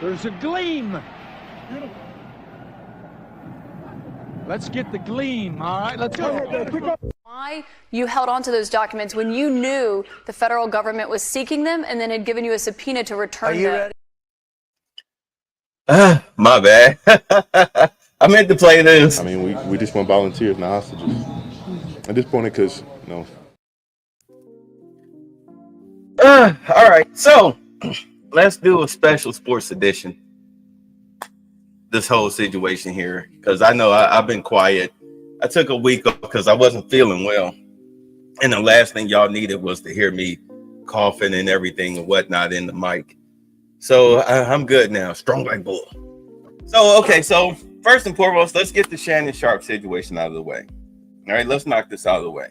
There's a gleam. Let's get the gleam, all right? Let's go. Why you held on to those documents when you knew the federal government was seeking them and then had given you a subpoena to return them? My bad. I meant to play this. I mean, we just want volunteers, not hostages. At this point, because, you know. All right, so let's do a special sports edition. This whole situation here, because I know I've been quiet. I took a week off because I wasn't feeling well. And the last thing y'all needed was to hear me coughing and everything and whatnot in the mic. So I'm good now, strong like bull. So, okay, so first and foremost, let's get the Shannon Sharp situation out of the way. All right, let's knock this out of the way.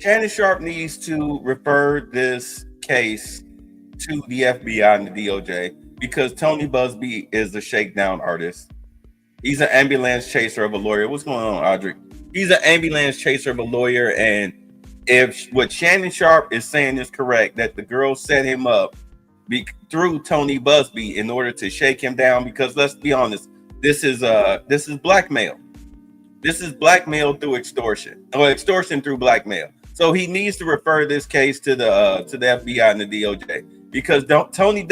Shannon Sharp needs to refer this case to the FBI and the DOJ because Tony Busby is a shakedown artist. He's an ambulance chaser of a lawyer. What's going on, Audrey? He's an ambulance chaser of a lawyer, and if what Shannon Sharp is saying is correct, that the girl set him up through Tony Busby in order to shake him down, because let's be honest, this is blackmail. This is blackmail through extortion, or extortion through blackmail. So he needs to refer this case to the FBI and the DOJ, because Tony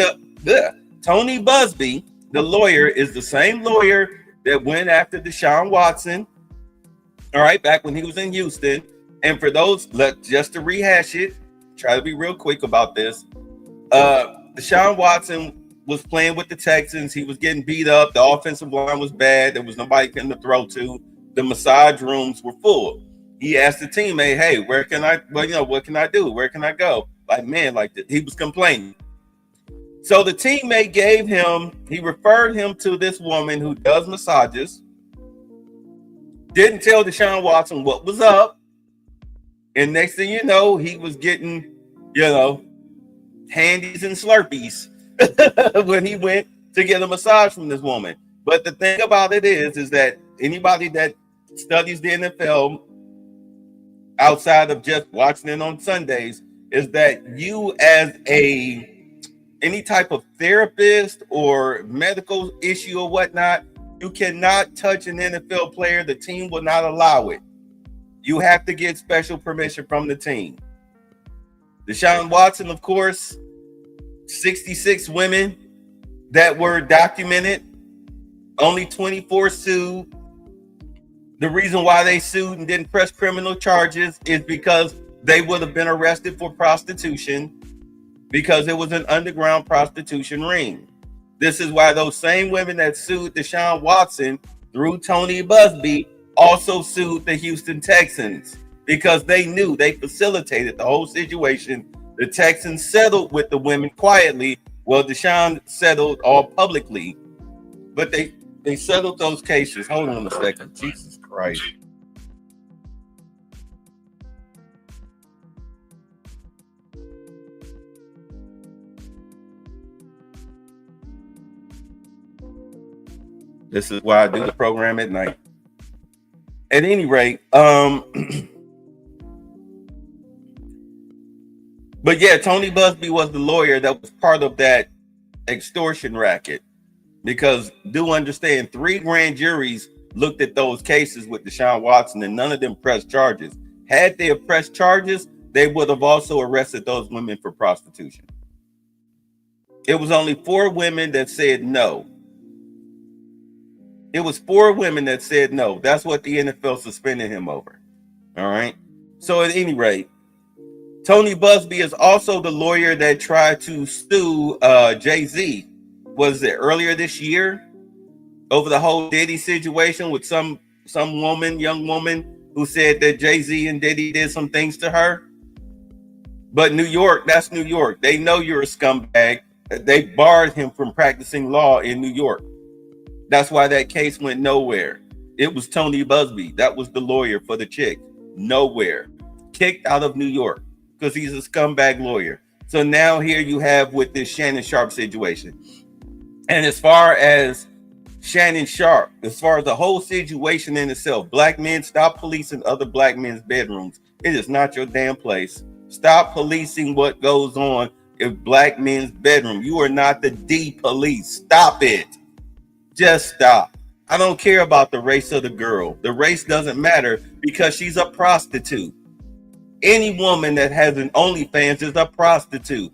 Busby, the lawyer, is the same lawyer that went after Deshaun Watson. All right, back when he was in Houston. And for those, just to rehash it, try to be real quick about this. Deshaun Watson was playing with the Texans. He was getting beat up. The offensive line was bad. There was nobody for him to throw to. The massage rooms were full. He asked the teammate, "Hey, where can I? Well, what can I do? Where can I go?" He was complaining. So the teammate he referred him to this woman who does massages. Didn't tell Deshaun Watson what was up. And next thing you know, he was getting, handies and Slurpees when he went to get a massage from this woman. But the thing about it is that anybody that studies the NFL outside of just watching it on Sundays is that you as any type of therapist or medical issue or whatnot, you cannot touch an NFL player. The team will not allow it. You have to get special permission from the team. Deshaun Watson, of course, 66 women that were documented, only 24 sued. The reason why they sued and didn't press criminal charges is because they would have been arrested for prostitution, because it was an underground prostitution ring. This is why those same women that sued Deshaun Watson through Tony Busby also sued the Houston Texans, because they knew they facilitated the whole situation. The Texans settled with the women quietly, while Deshaun settled all publicly. But they settled those cases. Hold on a second. Jesus Christ. This is why I do the program at night. At any rate, but yeah, Tony Busby was the lawyer that was part of that extortion racket, because do understand 3 grand juries looked at those cases with Deshaun Watson and none of them pressed charges. Had they pressed charges, they would have also arrested those women for prostitution. It was only 4 women that said no. It was 4 women that said no. That's what the NFL suspended him over. All right. So at any rate, Tony Busby is also the lawyer that tried to sue Jay-Z. Was it earlier this year over the whole Diddy situation with some young woman who said that Jay-Z and Diddy did some things to her? But New York, that's New York. They know you're a scumbag. They barred him from practicing law in New York. That's why that case went nowhere. It was Tony Busby. That was the lawyer for the chick. Nowhere. Kicked out of New York because he's a scumbag lawyer. So now here you have with this Shannon Sharp situation. And as far as Shannon Sharp, as far as the whole situation in itself, black men, stop policing other black men's bedrooms. It is not your damn place. Stop policing what goes on in black men's bedroom. You are not the police. Stop it. Just stop. I don't care about the race of the girl. The race doesn't matter because she's a prostitute. Any woman that has an OnlyFans is a prostitute.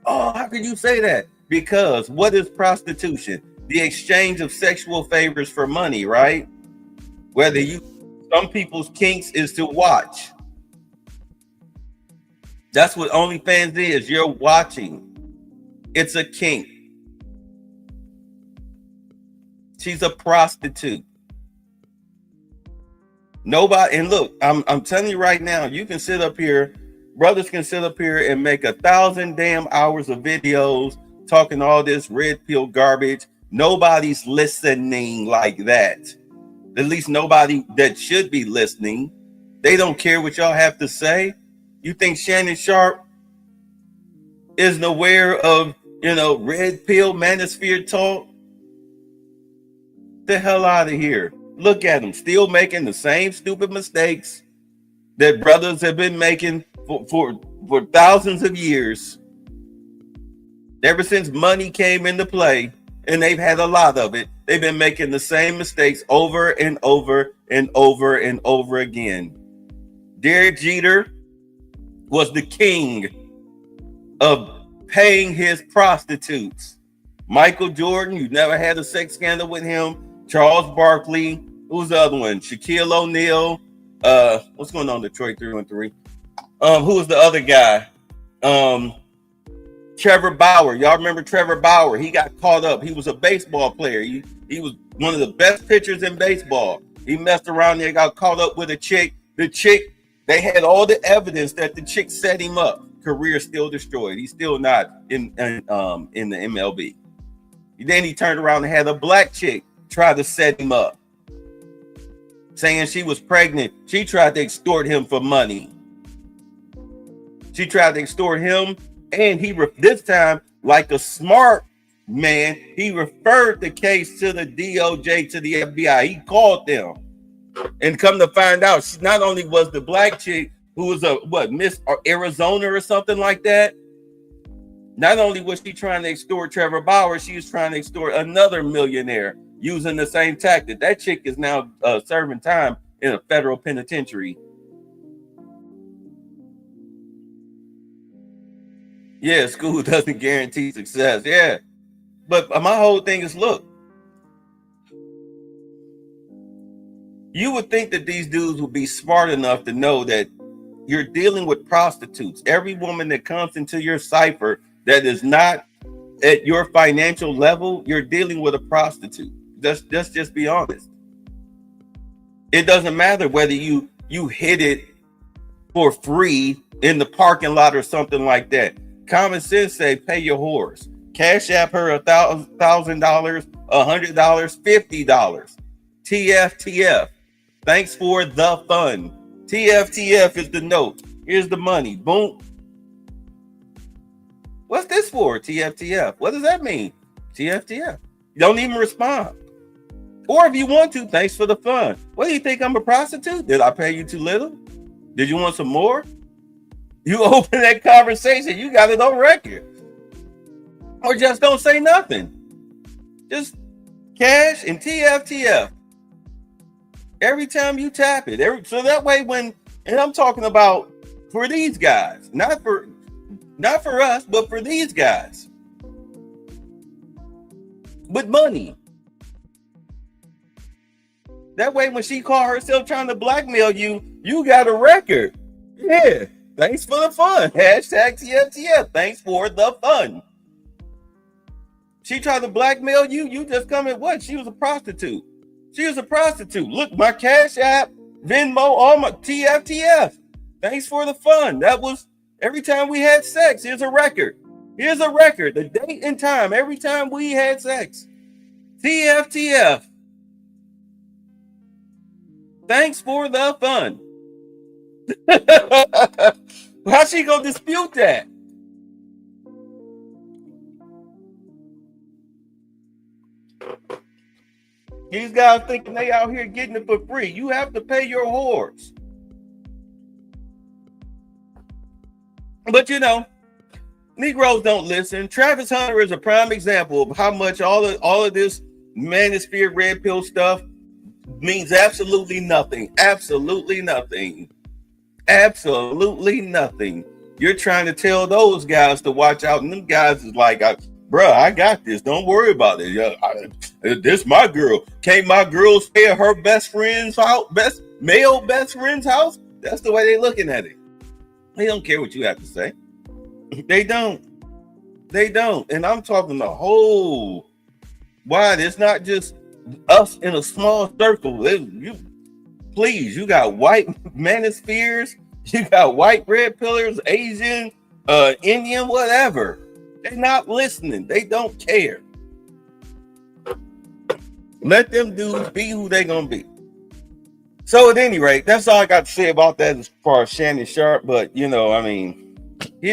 Oh, how could you say that? Because what is prostitution? The exchange of sexual favors for money, right? Some people's kinks is to watch. That's what OnlyFans is. You're watching. It's a kink. She's a prostitute. Nobody, and look, I'm telling you right now, you can sit up here, brothers can sit up here and make 1,000 damn hours of videos talking all this red pill garbage. Nobody's listening like that. At least nobody that should be listening. They don't care what y'all have to say. You think Shannon Sharp isn't aware of, red pill manosphere talk? The hell out of here. Look at them, still making the same stupid mistakes that brothers have been making for thousands of years. Ever since money came into play, and they've had a lot of it, they've been making the same mistakes over and over and over and over again. Derek Jeter was the king of paying his prostitutes. Michael Jordan, you never had a sex scandal with him. Charles Barkley, who's the other one? Shaquille O'Neal. What's going on, Detroit 313? Who was the other guy? Trevor Bauer. Y'all remember Trevor Bauer? He got caught up. He was a baseball player. He was one of the best pitchers in baseball. He messed around there, got caught up with a chick. The chick, they had all the evidence that the chick set him up. Career still destroyed. He's still not in the MLB. Then he turned around and had a black chick try to set him up, saying she was pregnant. She tried to extort him for money. She tried to extort him, and this time, like a smart man, he referred the case to the DOJ, to the FBI. He called them, and come to find out, she not only was the black chick who was Miss Arizona or something like that. Not only was she trying to extort Trevor Bauer, she was trying to extort another millionaire using the same tactic. That chick is now serving time in a federal penitentiary. Yeah, school doesn't guarantee success. Yeah. But my whole thing is, look, you would think that these dudes would be smart enough to know that you're dealing with prostitutes. Every woman that comes into your cipher that is not at your financial level, you're dealing with a prostitute. Let's just be honest. It doesn't matter whether you hit it for free in the parking lot or something like that. Common sense say pay your whores. Cash app her $1,000, $100, $50. TFTF. Thanks for the fun. TFTF is the note. Here's the money. Boom. What's this for? TFTF. What does that mean? TFTF. Don't even respond. Or if you want to, thanks for the fun. What do you think? I'm a prostitute? Did I pay you too little? Did you want some more? You open that conversation, you got it on record. Or just don't say nothing. Just cash and TFTF. Every time you tap it. So that way and I'm talking about for these guys, not for us, but for these guys. With money. That way when she called herself trying to blackmail you, you got a record. Yeah. Thanks for the fun. Hashtag TFTF. Thanks for the fun. She tried to blackmail you. You just come in what? She was a prostitute. She was a prostitute. Look, my Cash App, Venmo, all my TFTF. Thanks for the fun. That was every time we had sex. Here's a record. Here's a record. The date and time. Every time we had sex. TFTF. Thanks for the fun. How's she gonna dispute that? These guys thinking they out here getting it for free. You have to pay your whores. But Negroes don't listen. Travis Hunter is a prime example of how much all of this manosphere red pill stuff means absolutely nothing. Absolutely nothing. Absolutely nothing. You're trying to tell those guys to watch out, and them guys is like, bruh, I got this. Don't worry about it. This my girl. Can't my girl stay at her best friend's house, male best friend's house? That's the way they're looking at it. They don't care what you have to say. They don't. And I'm talking the whole wide. It's not just us in a small circle. You got white manospheres, you got white red pillars, Asian, Indian, whatever. They're not listening. They don't care. Let them dudes be who they gonna be. So at any rate, that's all I got to say about that as far as Shannon Sharp. But he'll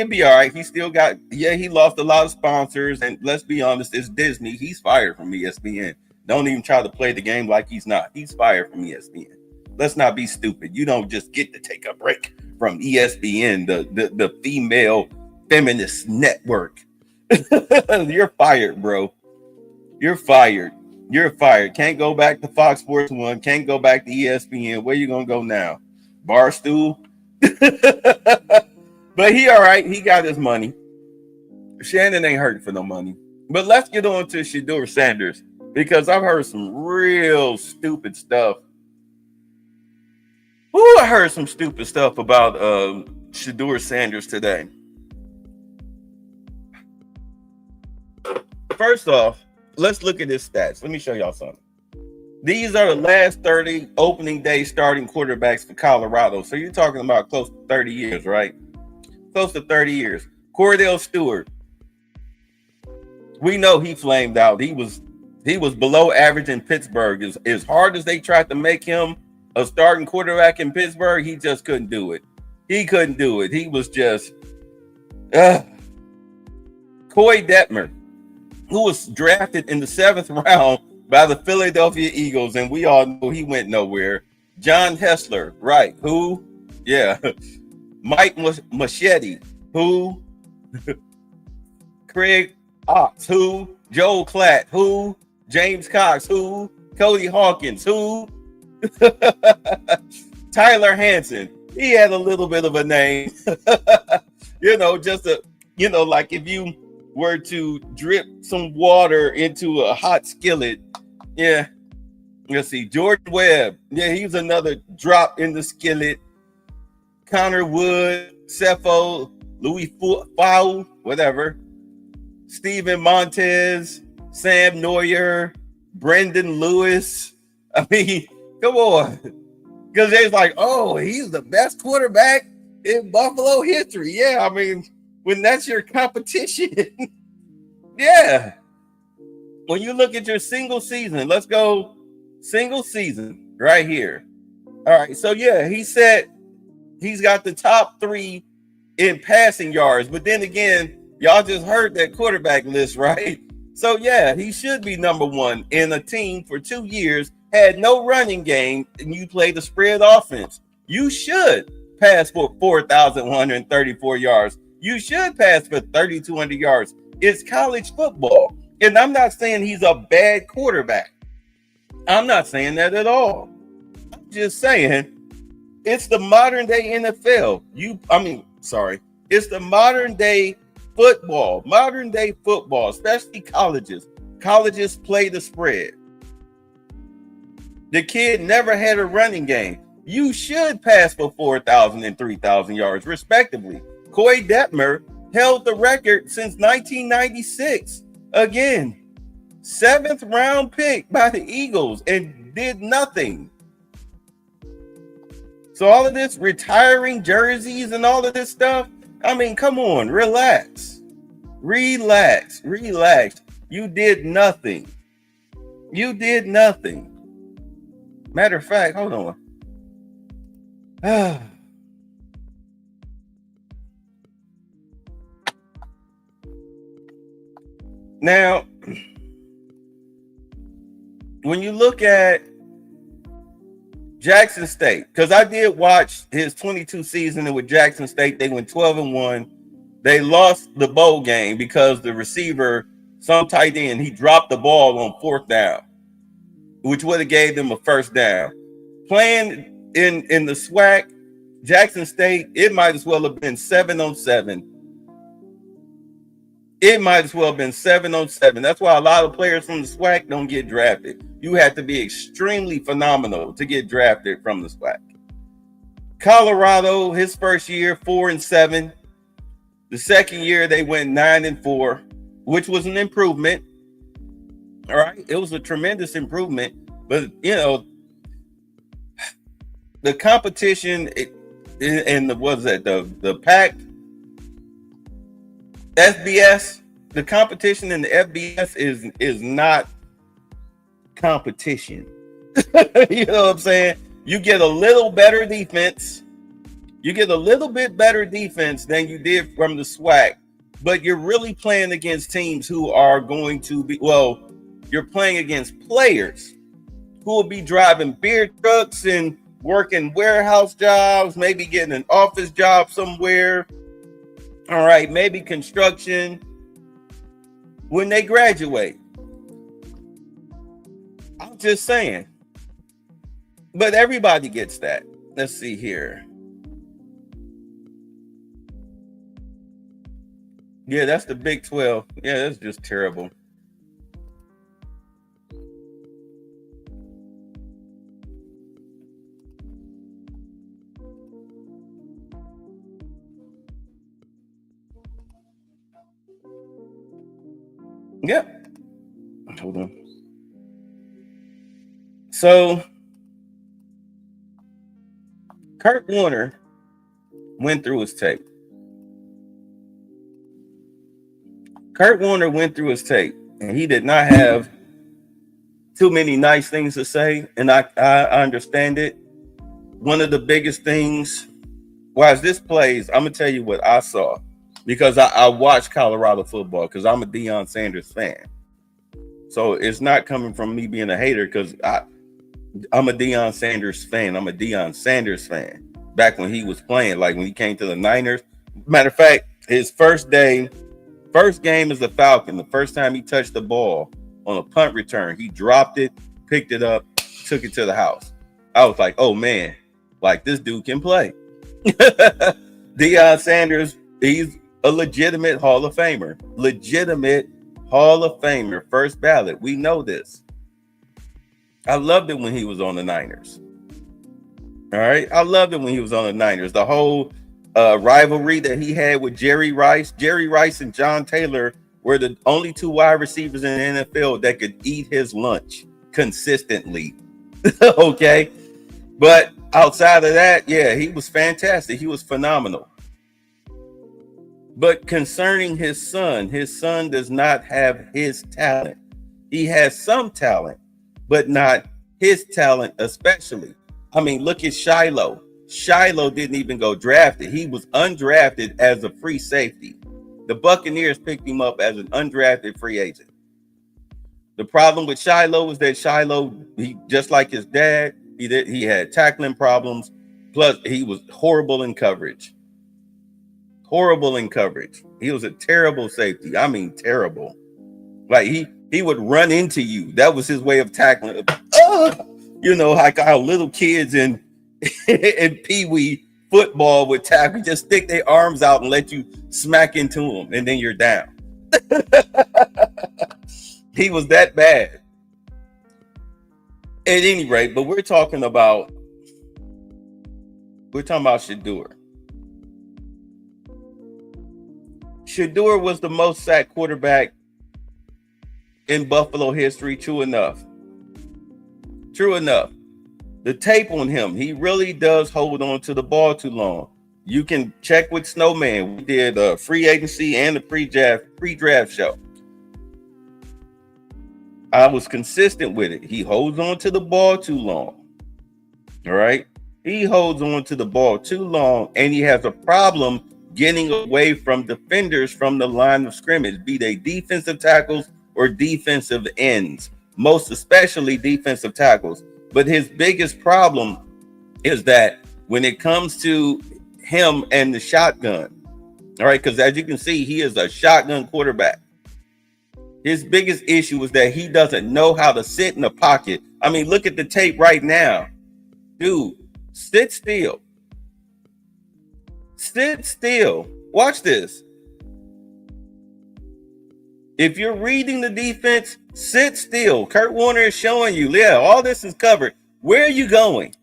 be all right. He still got, he lost a lot of sponsors. And let's be honest, it's Disney. He's fired from ESPN. Don't even try to play the game like he's not. He's fired from ESPN. Let's not be stupid. You don't just get to take a break from ESPN, the female feminist network. You're fired, bro. You're fired. Can't go back to Fox Sports 1. Can't go back to ESPN. Where you going to go now? Barstool? But he all right. He got his money. Shannon ain't hurting for no money. But let's get on to Shedeur Sanders, because I've heard some real stupid stuff. I heard some stupid stuff about Shedeur Sanders today. First off, let's look at his stats. Let me show y'all something. These are the last 30 opening day starting quarterbacks for Colorado. So you're talking about close to 30 years, right? Close to 30 years. Cordell Stewart. We know he flamed out. He was below average in Pittsburgh. As hard as they tried to make him a starting quarterback in Pittsburgh, he just couldn't do it. He was just Coy Detmer, who was drafted in the 7th round by the Philadelphia Eagles, and we all know he went nowhere. John Hessler, right? Who? Yeah. Mike Machete, who? Craig Ox, who? Joel Klatt, who? James Cox, who? Cody Hawkins, who? Tyler Hansen. He had a little bit of a name. Like if you were to drip some water into a hot skillet. Yeah. Let's see. Jordan Webb. Yeah, he's another drop in the skillet. Connor Wood, Cepho, Louis Fowl, whatever. Steven Montez, Sam Neuer, Brendan Lewis. I mean, come on. Because they're like, oh, he's the best quarterback in Buffalo history. Yeah, I mean, when that's your competition. Yeah. When you look at your single season, let's go single season right here. All right. So, yeah, he said he's got the top 3 in passing yards. But then again, y'all just heard that quarterback list, right? So, yeah, he should be number 1 in a team for 2 years, had no running game, and you play the spread offense. You should pass for 4,134 yards. You should pass for 3,200 yards. It's college football. And I'm not saying he's a bad quarterback. I'm not saying that at all. I'm just saying it's the modern day NFL. It's the modern day football, especially colleges. Colleges play the spread. The kid never had a running game. You should pass for 4,000 and 3,000 yards, respectively. Coy Detmer held the record since 1996. Again, 7th round pick by the Eagles and did nothing. So all of this retiring jerseys and all of this stuff, I mean, come on, relax. You did nothing. Matter of fact, hold on. Now, when you look at Jackson State, because I did watch his 22 season with Jackson State, they went 12-1. They lost the bowl game because the receiver, some tight end, he dropped the ball on 4th down, which would have gave them a 1st down. Playing in the SWAC, Jackson State, it might as well have been 7-on-7. It might as well have been 7-on-7. That's why a lot of players from the SWAC don't get drafted. You have to be extremely phenomenal to get drafted from the SWAC. Colorado, his first year, 4-7. The second year, they went 9-4, which was an improvement. All right, it was a tremendous improvement. But you know, the competition in the the Pac FBS, the competition in the FBS is not competition. You know what I'm saying? You get a little better defense. You get a little bit better defense than you did from the SWAC, but you're really playing against teams who are going to be, well, you're playing against players who will be driving beer trucks and working warehouse jobs, maybe getting an office job somewhere. All right, maybe construction when they graduate. I'm just saying. But everybody gets that. Let's see here. Yeah, that's the Big 12. Yeah, that's just terrible. Yep. Hold on. So, Kurt Warner went through his tape. Kurt Warner went through his tape, and he did not have too many nice things to say, and I understand it. One of the biggest things, well, as this plays, I'm going to tell you what I saw, because I watch Colorado football because I'm a Deion Sanders fan. So it's not coming from me being a hater, because I'm a Deion Sanders fan. I'm a Deion Sanders fan. Back when he was playing, like when he came to the Niners. Matter of fact, his first game as a Falcon, the first time he touched the ball on a punt return, he dropped it, picked it up, took it to the house. I was like, oh man, like this dude can play. Deion Sanders, he's a legitimate Hall of Famer. Legitimate Hall of Famer, first ballot. We know this. I loved it when he was on the Niners. All right. I loved it when he was on the Niners. The whole rivalry that he had with Jerry Rice. Jerry Rice and John Taylor were the only two wide receivers in the NFL that could eat his lunch consistently. Okay. But outside of that, yeah, he was fantastic. He was phenomenal. But concerning his son does not have his talent. He has some talent, but not his talent especially. I mean, look at Shiloh. Shiloh didn't even go drafted. He was undrafted as a free safety. The Buccaneers picked him up as an undrafted free agent. The problem with Shiloh was that Shiloh, he just like his dad, he had tackling problems. Plus, he was horrible in coverage. Horrible in coverage. He was a terrible safety. I mean, terrible. Like he would run into you. That was his way of tackling. You know, like how little kids in peewee football would tackle, just stick their arms out and let you smack into them, and then you're down. He was that bad. At any rate, but we're talking about Shedeur. Shedeur was the most sacked quarterback in Buffalo history. True enough. True enough. The tape on him, he really does hold on to the ball too long. You can check with Snowman. We did a free agency and a pre-draft show. I was consistent with it. He holds on to the ball too long. All right. He holds on to the ball too long, and he has a problem getting away from defenders from the line of scrimmage, be they defensive tackles or defensive ends, most especially defensive tackles. But his biggest problem is that when it comes to him and the shotgun, All right, because as you can see, he is a shotgun quarterback. His biggest issue is that he doesn't know how to sit in the pocket. I mean, look at the tape right now. Dude, sit still. Sit still. Watch this. If you're reading the defense, sit still. Kurt Warner is showing you, yeah, all this is covered. Where are you going?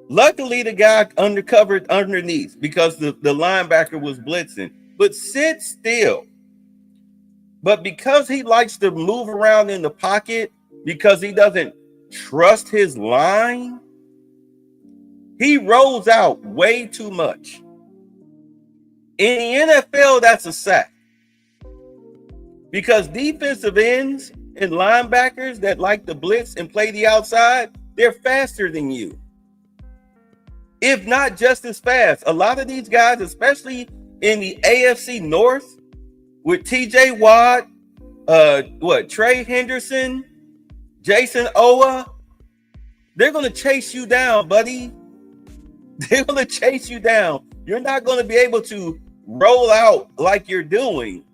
Luckily, the guy undercovered underneath because the linebacker was blitzing. But sit still. But because he likes to move around in the pocket, because he doesn't trust his line, he rolls out way too much. In the NFL, that's a sack. Because defensive ends and linebackers that like to blitz and play the outside, they're faster than you. If not just as fast. A lot of these guys, especially in the AFC North, with TJ Watt, Trey Henderson, Jason Owa, they're going to chase you down, buddy. They're going to chase you down. You're not going to be able to roll out like you're doing,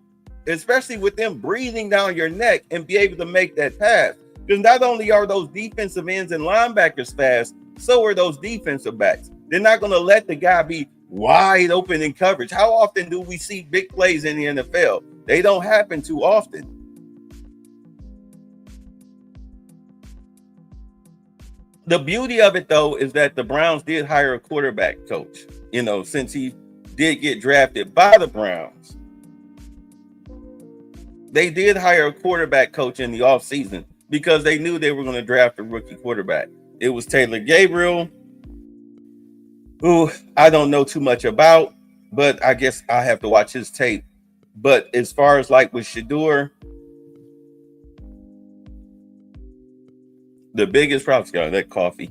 especially with them breathing down your neck and be able to make that pass. Because not only are those defensive ends and linebackers fast, so are those defensive backs. They're not going to let the guy be wide open in coverage. How often do we see big plays in the NFL? They don't happen too often. The beauty of it, though, is that the Browns did hire a quarterback coach, since he did get drafted by the Browns. They did hire a quarterback coach in the offseason because they knew they were going to draft a rookie quarterback. It was Taylor Gabriel, who I don't know too much about, but I guess I have to watch his tape. But as far as like with Shedeur, the biggest problem, that coffee,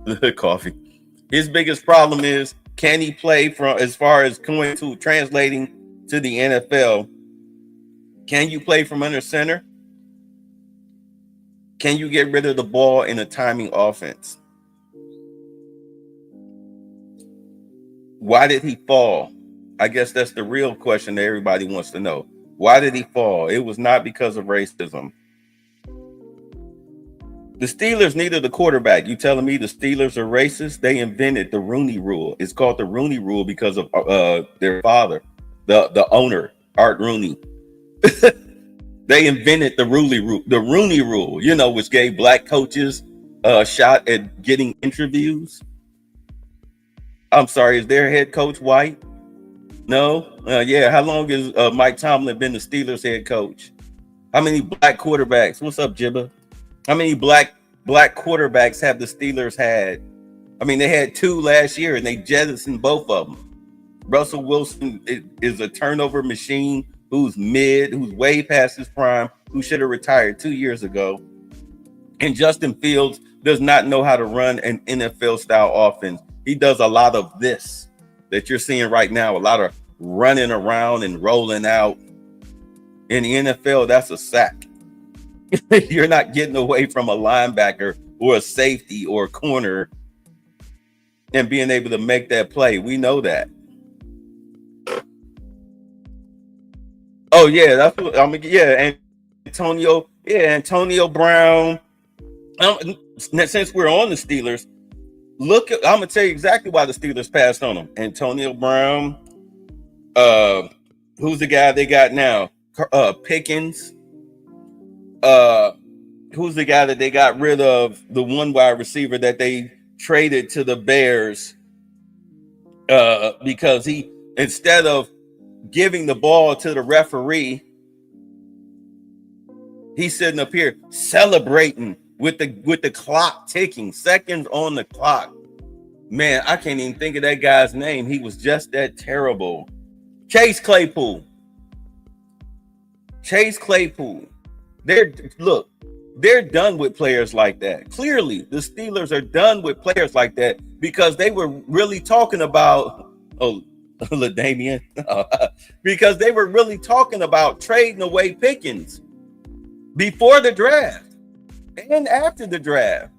the coffee. His biggest problem is, can he play from, as far as going to translating to the NFL? Can you play from under center? Can you get rid of the ball in a timing offense? Why did he fall? I guess that's the real question that everybody wants to know. Why did he fall? It was not because of racism. The Steelers needed a quarterback. You telling me the Steelers are racist? They invented the Rooney Rule. It's called the Rooney Rule because of their father, the owner, Art Rooney. They invented the Rooney Rule, which gave black coaches a shot at getting interviews. I'm sorry, is their head coach white? No? Yeah, how long has Mike Tomlin been the Steelers head coach? How many black quarterbacks? What's up, Jibba? How many black quarterbacks have the Steelers had? I mean, they had 2 last year, and they jettisoned both of them. Russell Wilson is a turnover machine who's way past his prime, who should have retired 2 years ago. And Justin Fields does not know how to run an NFL-style offense. He does a lot of this that you're seeing right now, a lot of running around and rolling out. In the NFL, that's a sack. You're not getting away from a linebacker or a safety or a corner and being able to make that play. We know that. Oh, yeah, that's what Antonio Brown. Since we're on the Steelers, I'm gonna tell you exactly why the Steelers passed on him. Antonio Brown. Who's the guy they got now? Pickens. Who's the guy that they got rid of? The one wide receiver that they traded to the Bears. Because he, instead of giving the ball to the referee, he's sitting up here celebrating with the clock ticking, seconds on the clock. Man, I can't even think of that guy's name. He was just that terrible. Chase Claypool. They're done with players like that. Clearly, the Steelers are done with players like that because they were really talking about LaDainian, because they were really talking about trading away Pickens before the draft and after the draft.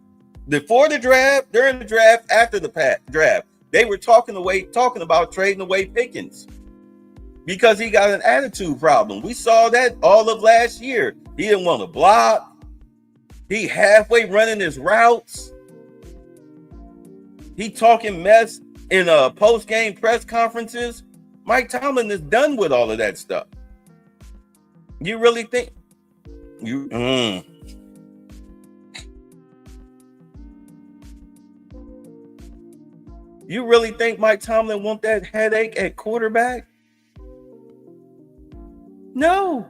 Before the draft, during the draft, after the draft. They were talking about trading away Pickens because he got an attitude problem. We saw that all of last year. He didn't want to block. He halfway running his routes. He talking mess in post-game press conferences. Mike Tomlin is done with all of that stuff. You really think you You really think Mike Tomlin want that headache at quarterback? No.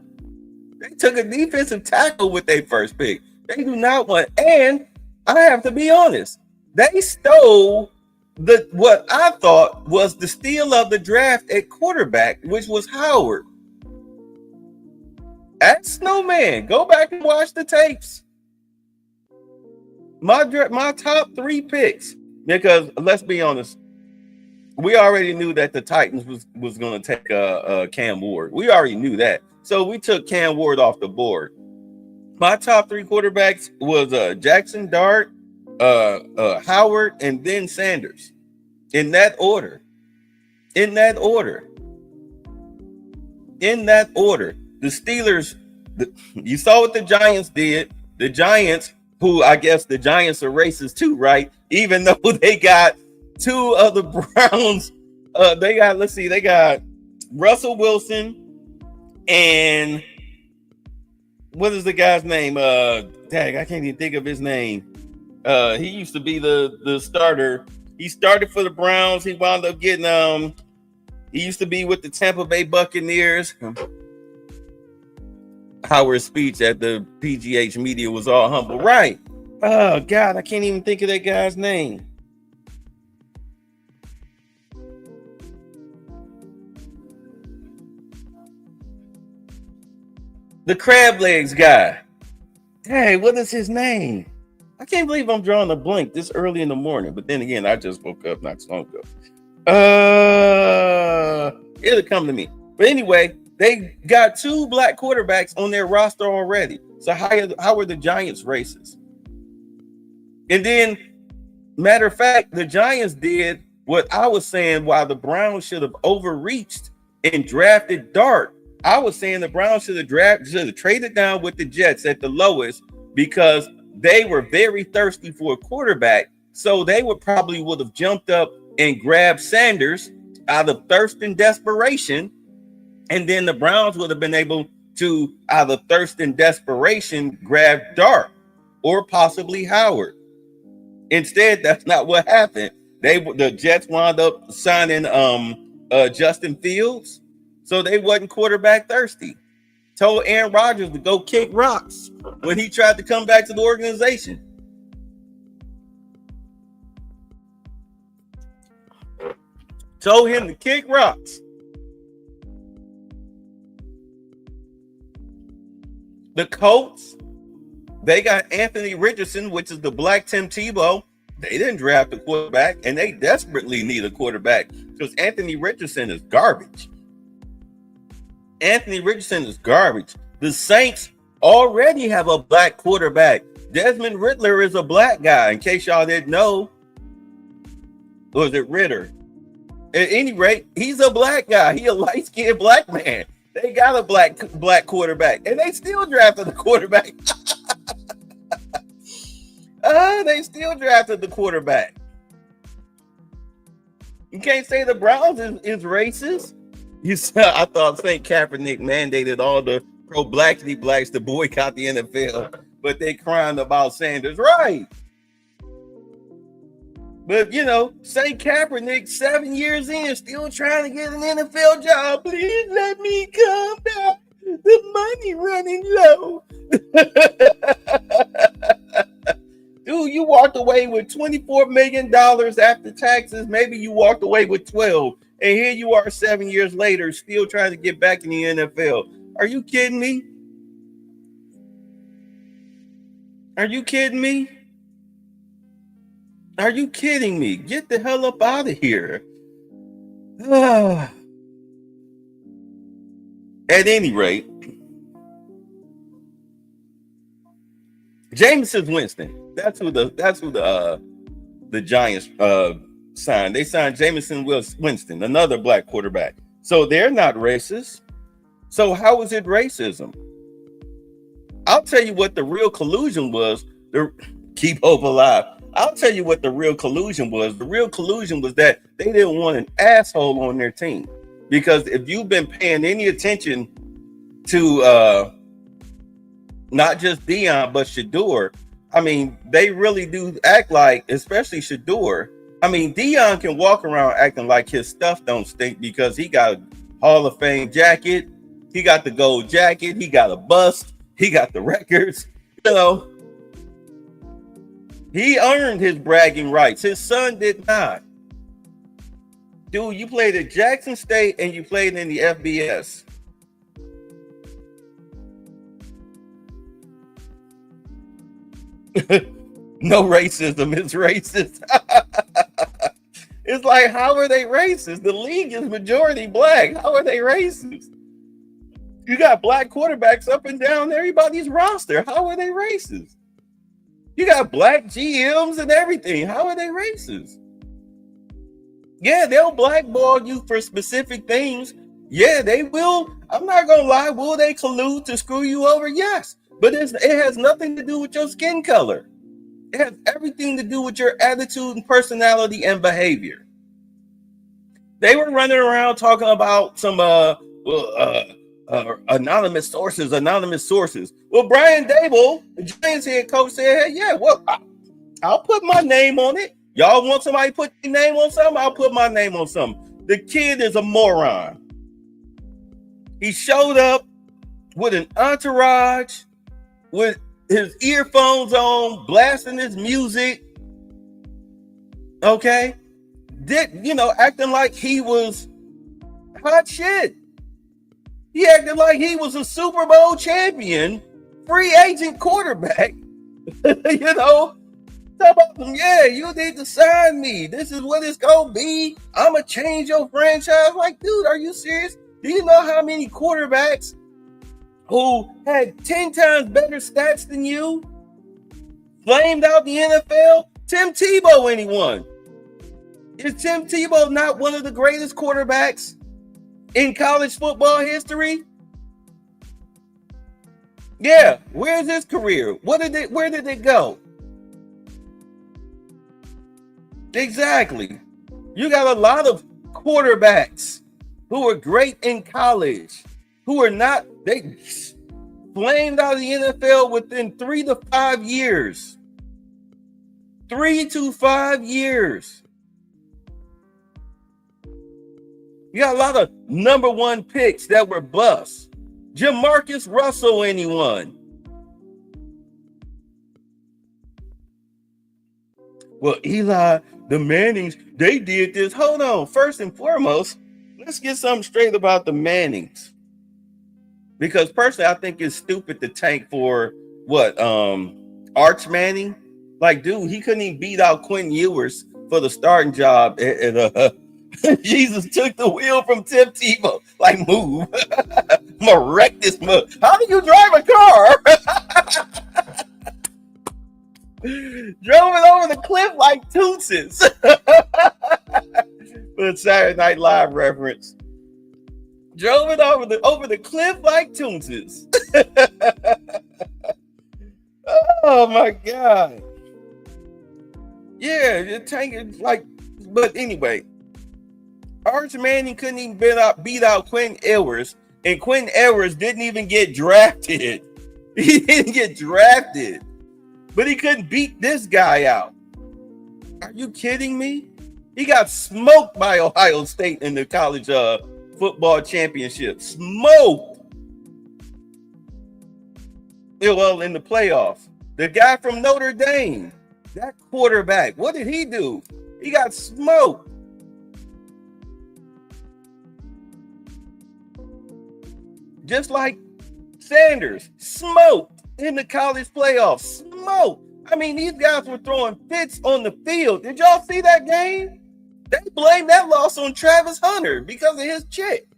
They took a defensive tackle with their first pick. They do not want, and I have to be honest, they stole what I thought was the steal of the draft at quarterback, which was Howard. At Snowman, go back and watch the tapes. My top 3 picks, because let's be honest, we already knew that the Titans was going to take Cam Ward. We already knew that, so we took Cam Ward off the board. My top 3 quarterbacks was Jackson Dart, Howard, and then Sanders. In that order. The Steelers, you saw what the Giants did. The Giants, who I guess the Giants are racist too, right? Even though they got 2 of the Browns. They got Russell Wilson and what is the guy's name? Dang, I can't even think of his name. He used to be the starter. He started for the Browns. He wound up getting he used to be with the Tampa Bay Buccaneers. Howard's speech at the PGH media was all humble, right? Oh God, I can't even think of that guy's name. The crab legs guy. Hey, what is his name? I can't believe I'm drawing a blank this early in the morning. But then again, I just woke up not so long ago. It'll come to me. But anyway, they got 2 black quarterbacks on their roster already. So how are the Giants racist? And then, matter of fact, the Giants did what I was saying why the Browns should have overreached and drafted Dart. I was saying the Browns should have traded down with the Jets at the lowest because they were very thirsty for a quarterback. So they would have jumped up and grabbed Sanders out of thirst and desperation. And then the Browns would have been able to, out of thirst and desperation, grab Dart or possibly Howard. Instead, that's not what happened. The Jets wound up signing Justin Fields. So they wasn't quarterback thirsty. Told Aaron Rodgers to go kick rocks when he tried to come back to the organization. Told him to kick rocks. The Colts, they got Anthony Richardson, which is the black Tim Tebow. They didn't draft a quarterback, and they desperately need a quarterback because Anthony Richardson is garbage. The Saints already have a black quarterback. Desmond Riddler is a black guy, in case y'all didn't know. Or is it Ritter? At any rate, he's a black guy. He a light-skinned black man. They got a black quarterback, and they still drafted the quarterback. They still drafted the quarterback. You can't say the Browns is racist. I thought St. Kaepernick mandated all the pro-blackity blacks to boycott the NFL, but they crying about Sanders, right? But St. Kaepernick, 7 years in, still trying to get an NFL job. Please let me come back. The money running low. Dude, you walked away with $24 million after taxes. Maybe you walked away with 12. And here you are 7 years later, still trying to get back in the NFL. Are you kidding me? Are you kidding me? Are you kidding me? Get the hell up out of here. At any rate, Jameis Winston. That's who the Giants signed? They signed Jameson Winston, another black quarterback. So they're not racist. So how is it racism? I'll tell you what the real collusion was. Keep hope alive. I'll tell you what the real collusion was. The real collusion was that they didn't want an asshole on their team. Because if you've been paying any attention to not just Deion, but Shedeur, I mean, they really do act like, especially Shedeur. I mean, Deion can walk around acting like his stuff don't stink because he got a Hall of Fame jacket. He got the gold jacket. He got a bust. He got the records. You know, he earned his bragging rights. His son did not. Dude, you played at Jackson State and you played in the FBS. No racism is racist. It's like, how are they racist? The league is majority black. How are they racist? You got black quarterbacks up and down everybody's roster. How are they racist? You got black GMs and everything. How are they racist? Yeah, they'll blackball you for specific things. Yeah, they will. I'm not going to lie. Will they collude to screw you over? Yes. But it has nothing to do with your skin color. It has everything to do with your attitude and personality and behavior. They were running around talking about some anonymous sources. Well, Brian Dable, the Giants head coach, said, hey, yeah, well, I'll put my name on it. Y'all want somebody to put their name on something? I'll put my name on something. The kid is a moron. He showed up with an entourage, with his earphones on, blasting his music. Okay? Acting like he was hot shit. He acted like he was a Super Bowl champion, free agent quarterback. Talk about them, yeah, you need to sign me. This is what it's gonna be. I'ma change your franchise. Like, dude, are you serious? Do you know how many quarterbacks who had 10 times better stats than you flamed out the NFL? Tim Tebow, anyone? Is Tim Tebow not one of the greatest quarterbacks in college football history? Yeah, where's his career? Where did it go? Exactly. You got a lot of quarterbacks who are great in college, who are not, they flamed out of the NFL within 3 to 5 years. 3 to 5 years. You got a lot of number one picks that were busts. Jamarcus Russell, anyone? Well, Eli, the Mannings, they did this. Hold on. First and foremost, let's get something straight about the Mannings. Because personally, I think it's stupid to tank for Arch Manning. Like, dude, he couldn't even beat out Quentin Ewers for the starting job. Jesus took the wheel from Tim Tebow. Like, move. I'm gonna wreck this mug. How do you drive a car? Drove it over the cliff like Tootses. For the Saturday Night Live reference. Drove it over the cliff like Tootses. Oh my God. Yeah, you're tanking like, but anyway, Arch Manning couldn't even beat out Quentin Ewers, and Quentin Ewers didn't even get drafted. He didn't get drafted, but he couldn't beat this guy out. Are you kidding me? He got smoked by Ohio State in the college football championship. Smoked. Yeah, well, in the playoffs. The guy from Notre Dame, that quarterback, what did he do? He got smoked. Just like Sanders, smoked in the college playoffs. Smoked. I mean, these guys were throwing fits on the field. Did y'all see that game? They blamed that loss on Travis Hunter because of his chick.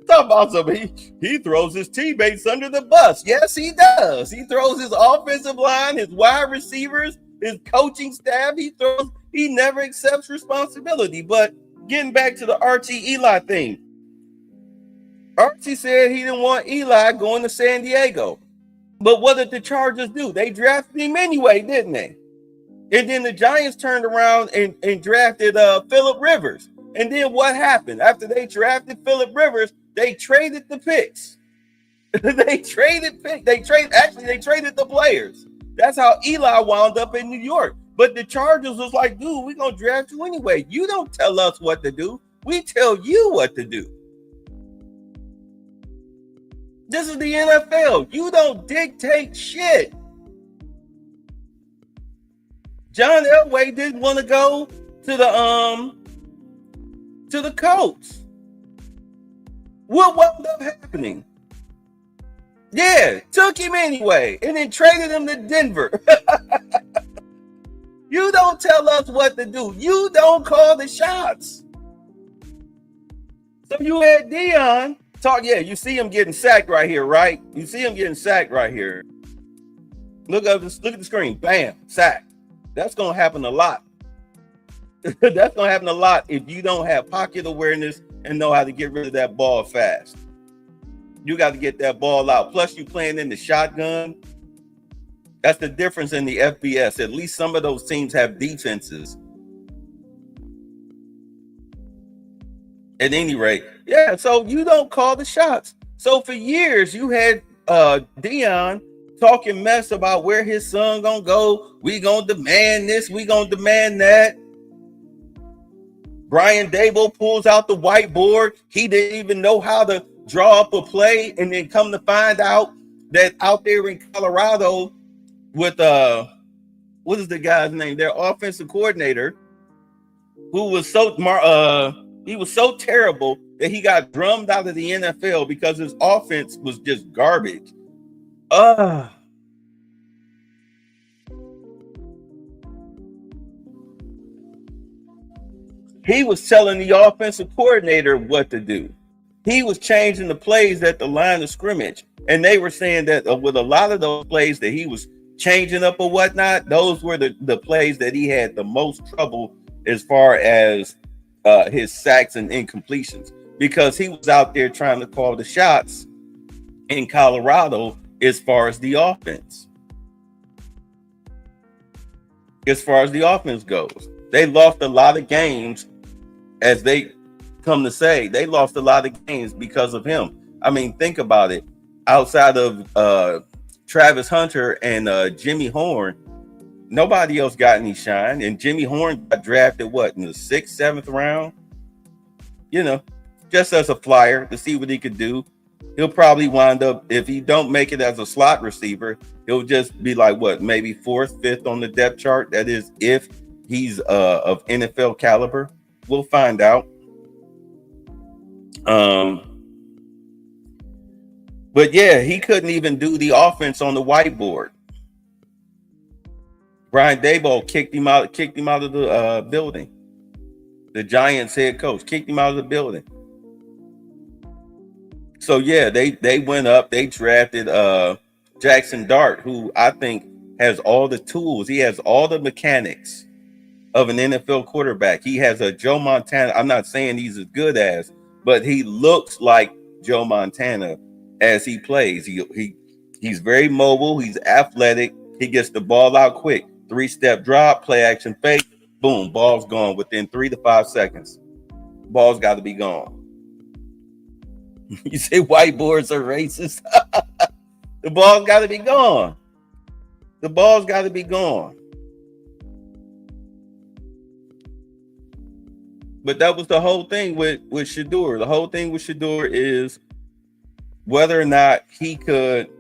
Talk about something. He throws his teammates under the bus. Yes, he does. He throws his offensive line, his wide receivers, his coaching staff. He never accepts responsibility. But getting back to the Archie Eli thing, Archie said he didn't want Eli going to San Diego. But what did the Chargers do? They drafted him anyway, didn't they? And then the Giants turned around and drafted Phillip Rivers. And then what happened? After they drafted Phillip Rivers, they traded the picks. They traded the players. That's how Eli wound up in New York. But the Chargers was like, dude, we're going to draft you anyway. You don't tell us what to do. We tell you what to do. This is the NFL. You don't dictate shit. John Elway didn't want to go to the Colts. What wound up happening? Yeah, took him anyway, and then traded him to Denver. You don't tell us what to do. You don't call the shots. So you had Dion talk. Yeah, you see him getting sacked right here, right? You see him getting sacked right here. Look at the screen. Bam, sack. That's going to happen a lot. That's going to happen a lot if you don't have pocket awareness and know how to get rid of that ball fast. You got to get that ball out. Plus, you playing in the shotgun. That's the difference in the FBS. At least some of those teams have defenses. At any rate, yeah, so you don't call the shots. So for years, you had Dion talking mess about where his son gonna go. We gonna demand this. We gonna demand that. Brian Daboll pulls out the whiteboard. He didn't even know how to draw up a play, and then come to find out that out there in Colorado with what is the guy's name? Their offensive coordinator, who was he was so terrible that he got drummed out of the NFL because his offense was just garbage. He was telling the offensive coordinator what to do. He was changing the plays at the line of scrimmage. And they were saying that with a lot of those plays that he was changing up or whatnot, those were the plays that he had the most trouble as far as his sacks and incompletions, because he was out there trying to call the shots in Colorado as far as the offense. As far as the offense goes, they lost a lot of games, as they come to say. They lost a lot of games because of him. I mean, think about it. Outside of Travis Hunter and Jimmy Horn, nobody else got any shine. And Jimmy Horn got drafted, in the 6th, 7th round? You know, just as a flyer to see what he could do. He'll probably wind up, if he don't make it as a slot receiver, he'll just be like, maybe 4th, 5th on the depth chart. That is, if he's of NFL caliber. We'll find out. But yeah, he couldn't even do the offense on the whiteboard. Brian Daboll kicked him out of the building. The Giants head coach kicked him out of the building. So yeah, they went up. They drafted Jackson Dart, who I think has all the tools. He has all the mechanics of an NFL quarterback. He has a Joe Montana. I'm not saying he's as good as, but he looks like Joe Montana as he plays. He's very mobile. He's athletic. He gets the ball out quick. 3-step drop, play action fake, boom, ball's gone within 3 to 5 seconds. Ball's got to be gone. You say whiteboards are racist? The ball's got to be gone. The ball's got to be gone. But that was the whole thing with Shedeur. The whole thing with Shedeur is whether or not he could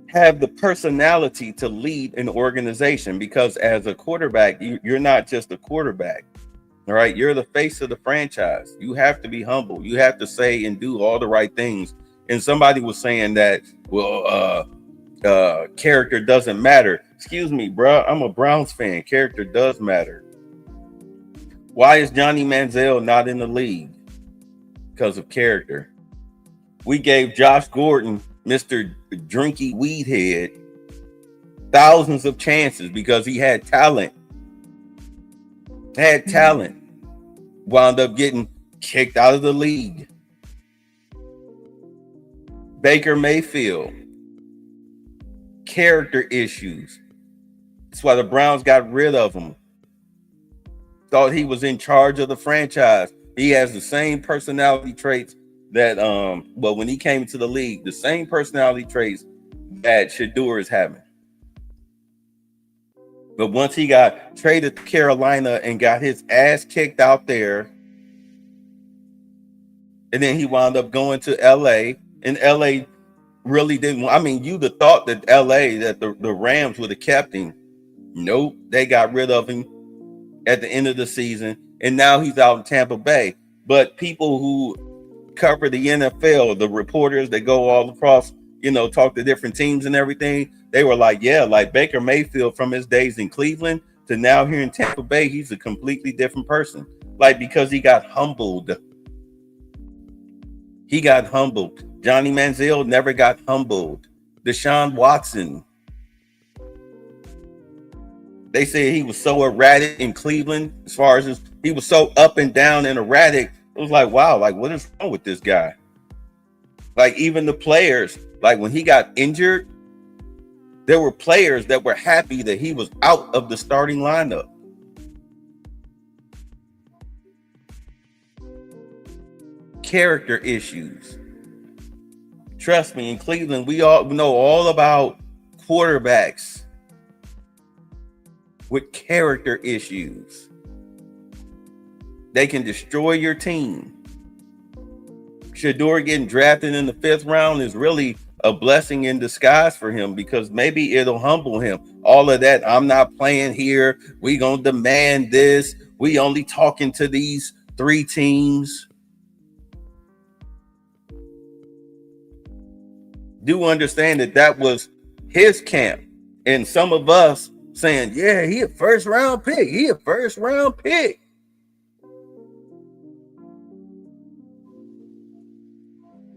have the personality to lead an organization, because as a quarterback, you're not just a quarterback. All right, you're the face of the franchise. You have to be humble. You have to say and do all the right things. And somebody was saying that, character doesn't matter. Excuse me, bro. I'm a Browns fan. Character does matter. Why is Johnny Manziel not in the league? Because of character. We gave Josh Gordon, Mr. Drinky Weedhead, thousands of chances because he had talent. Wound up getting kicked out of the league. Baker Mayfield, character issues. That's why the Browns got rid of him. Thought he was in charge of the franchise. He has the same personality traits that, when he came to the league, the same personality traits that Shedeur is having. But once he got traded to Carolina and got his ass kicked out there, and then he wound up going to LA, and LA really didn't. I mean, you'd have thought that LA, that the Rams would have kept him. Nope, they got rid of him at the end of the season, and now he's out in Tampa Bay. But people who cover the NFL, the reporters that go all across, talk to different teams and everything, they were like, yeah, like Baker Mayfield from his days in Cleveland to now here in Tampa Bay, he's a completely different person. Like, because he got humbled. He got humbled. Johnny Manziel never got humbled. Deshaun Watson. They said he was so erratic in Cleveland, as far as he was so up and down and erratic. It was like, wow, like what is wrong with this guy? Like even the players, like when he got injured, there were players that were happy that he was out of the starting lineup. Character issues. Trust me, in Cleveland, we all know all about quarterbacks with character issues. They can destroy your team. Shedeur getting drafted in the 5th round is really a blessing in disguise for him, because maybe it'll humble him. All of that, I'm not playing here. We gonna demand this. We only talking to these 3 teams. Do understand that was his camp, and some of us saying, yeah, he a first round pick.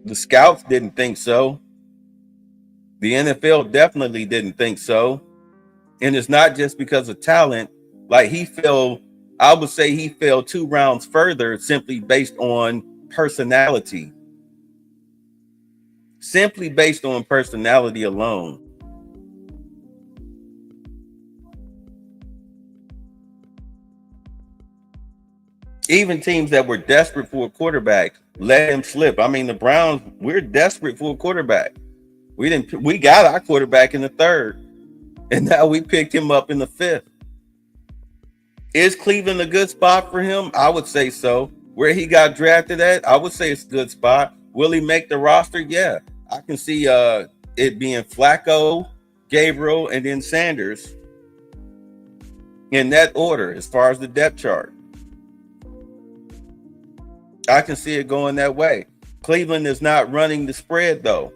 The scouts didn't think so. The NFL definitely didn't think so. And it's not just because of talent. Like I would say he fell 2 rounds further simply based on personality. Simply based on personality alone. Even teams that were desperate for a quarterback let him slip. I mean, the Browns, we're desperate for a quarterback. We got our quarterback in the 3rd, and now we picked him up in the 5th. Is Cleveland a good spot for him? I would say so. Where he got drafted at, I would say it's a good spot. Will he make the roster? Yeah. I can see it being Flacco, Gabriel, and then Sanders in that order as far as the depth chart. I can see it going that way. Cleveland is not running the spread, though.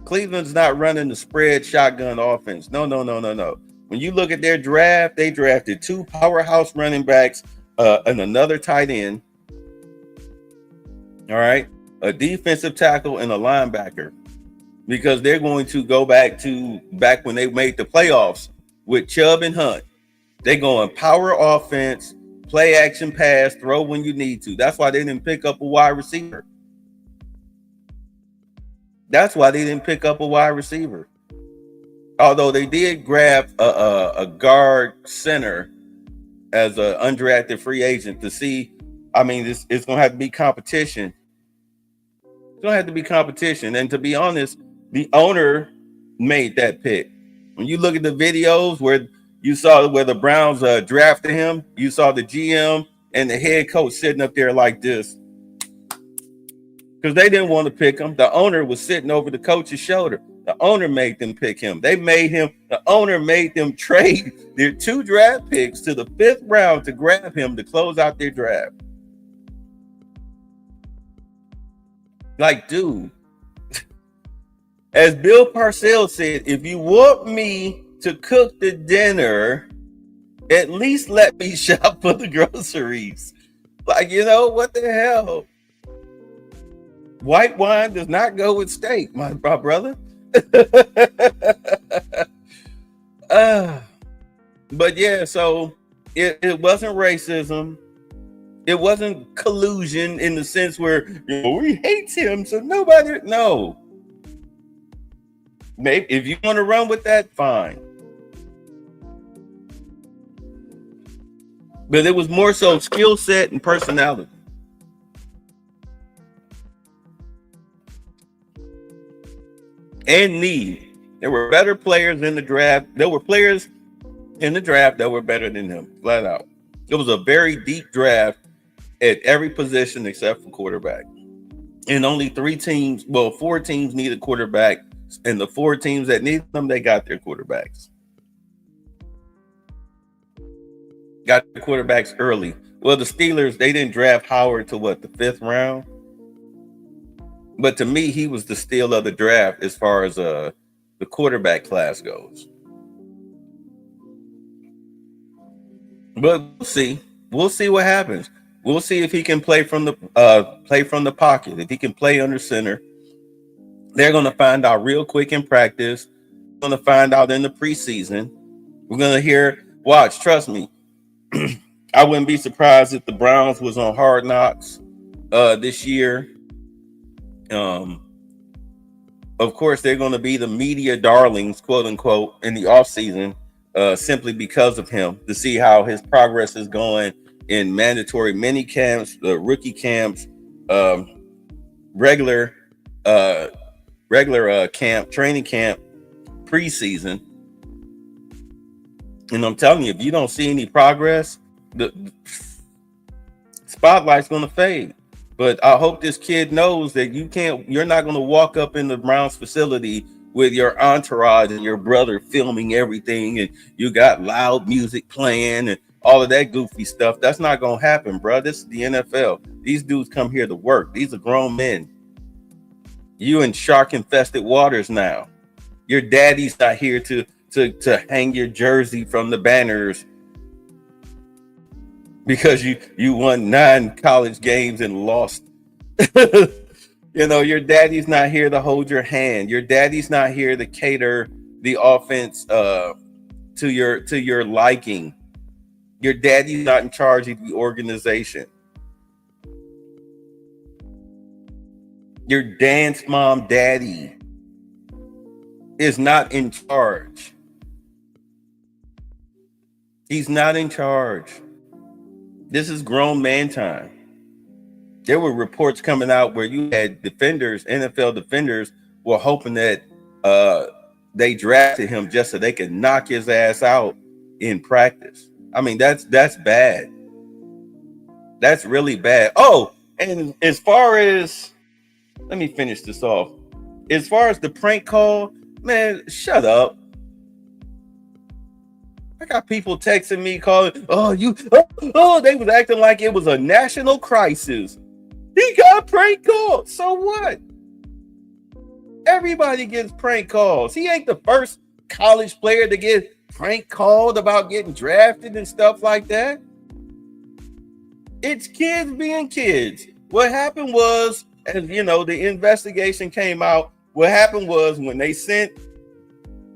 Cleveland's not running the spread shotgun offense. No. When you look at their draft, they drafted 2 powerhouse running backs and another tight end. All right. A defensive tackle and a linebacker, because they're going to go back when they made the playoffs with Chubb and Hunt. They're going power offense, play action pass, throw when you need to. That's why they didn't pick up a wide receiver. Although they did grab a guard center as an undrafted free agent to see. I mean, it's going to have to be competition. It's going to have to be competition. And to be honest, the owner made that pick. When you look at the videos where you saw where the Browns drafted him, you saw the GM and the head coach sitting up there like this, because they didn't want to pick him. The owner was sitting over the coach's shoulder. The owner made them pick him. The owner made them trade their 2 draft picks to the 5th round to grab him to close out their draft. Like, dude, as Bill Parcells said, if you want me to cook the dinner, at least let me shop for the groceries. Like, what the hell? White wine does not go with steak, my brother. But yeah, so it wasn't racism. It wasn't collusion in the sense where we hate him, so nobody. No. Maybe if you want to run with that, fine. But it was more so skill set and personality. And need. There were better players in the draft. There were players in the draft that were better than him, flat out. It was a very deep draft at every position except for quarterback. And only 4 teams needed quarterback. And the 4 teams that needed them, they got their quarterbacks. Got the quarterbacks early. Well, the Steelers, they didn't draft Howard to the 5th round. But to me, he was the steal of the draft as far as the quarterback class goes. But we'll see. We'll see what happens. We'll see if he can play from the pocket. If he can play under center. They're going to find out real quick in practice. We're going to find out in the preseason. We're going to hear, watch, trust me. I wouldn't be surprised if the Browns was on Hard Knocks this year. Of course, they're going to be the media darlings, quote unquote, in the offseason simply because of him, to see how his progress is going in mandatory mini camps, rookie camps, regular camp, training camp, preseason. And I'm telling you, if you don't see any progress, the spotlight's going to fade. But I hope this kid knows that you're not going to walk up in the Browns facility with your entourage and your brother filming everything, and you got loud music playing and all of that goofy stuff. That's not going to happen, bro. This is the NFL. These dudes come here to work. These are grown men. You in shark-infested waters now. Your daddy's not here to hang your jersey from the banners because you won 9 college games and lost. Your daddy's not here to hold your hand. Your daddy's not here to cater the offense to your liking. Your daddy's not in charge of the organization. Your dance mom daddy is not in charge. He's not in charge. This is grown man time. There were reports coming out where you had defenders, NFL defenders, were hoping that they drafted him just so they could knock his ass out in practice. I mean, that's bad. That's really bad. Oh, and as far as, let me finish this off. As far as the prank call, man, shut up. I got people texting me, calling, they was acting like it was a national crisis. He got prank called. So what? Everybody gets prank calls. He ain't the first college player to get prank called about getting drafted and stuff like that. It's kids being kids. What happened was, as you know, the investigation came out. What happened was when they sent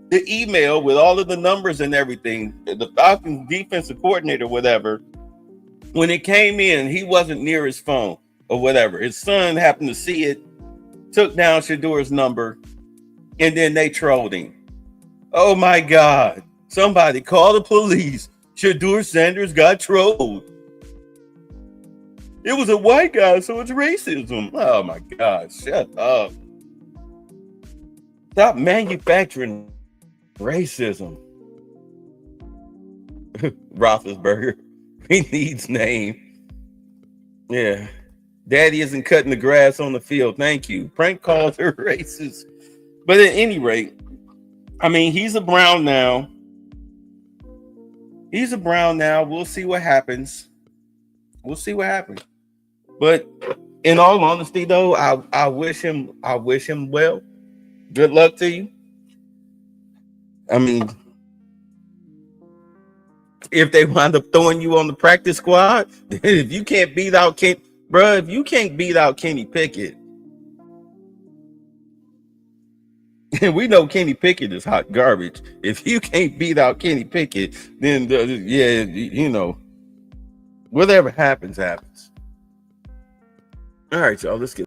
the email with all of the numbers and everything, the Falcons defensive coordinator, whatever, when it came in, he wasn't near his phone or whatever. His son happened to see it, took down Shedeur's number, and then they trolled him. Oh my God. Somebody call the police. Shedeur Sanders got trolled. It was a white guy, so it's racism. Oh my God. Shut up. Stop manufacturing racism. Roethlisberger. He needs name. Yeah. Daddy isn't cutting the grass on the field. Thank you. Prank calls are racist. But at any rate, I mean, he's a Brown now. He's a Brown now. We'll see what happens. We'll see what happens. But in all honesty, though, I wish him well. Good luck to you. I mean, if they wind up throwing you on the practice squad, if you can't beat out Kenny Pickett, And we know Kenny Pickett is hot garbage. If you can't beat out Kenny Pickett, then yeah, you know, whatever happens, happens. All right, y'all, let's get.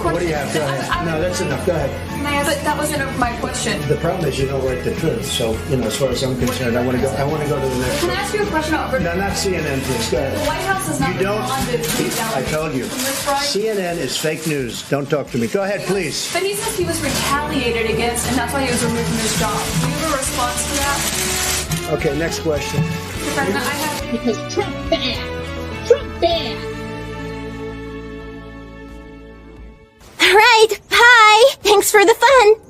What do you have? Go ahead. No, that's enough. Go ahead. But that wasn't my question. The problem is you don't write the truth. So, you know, as far as I'm concerned, I want to go to the next Can one. I ask you a question about... No, not CNN, please. Go ahead. The White House has not responded to these I told you. CNN is fake news. Don't talk to me. Go ahead, please. But he says he was retaliated against, and that's why he was removed from his job. Do you have a response to that? Okay, next question. Mr. President, I have... Because Trump bad. Trump bad. All right, bye. Thanks for the fun.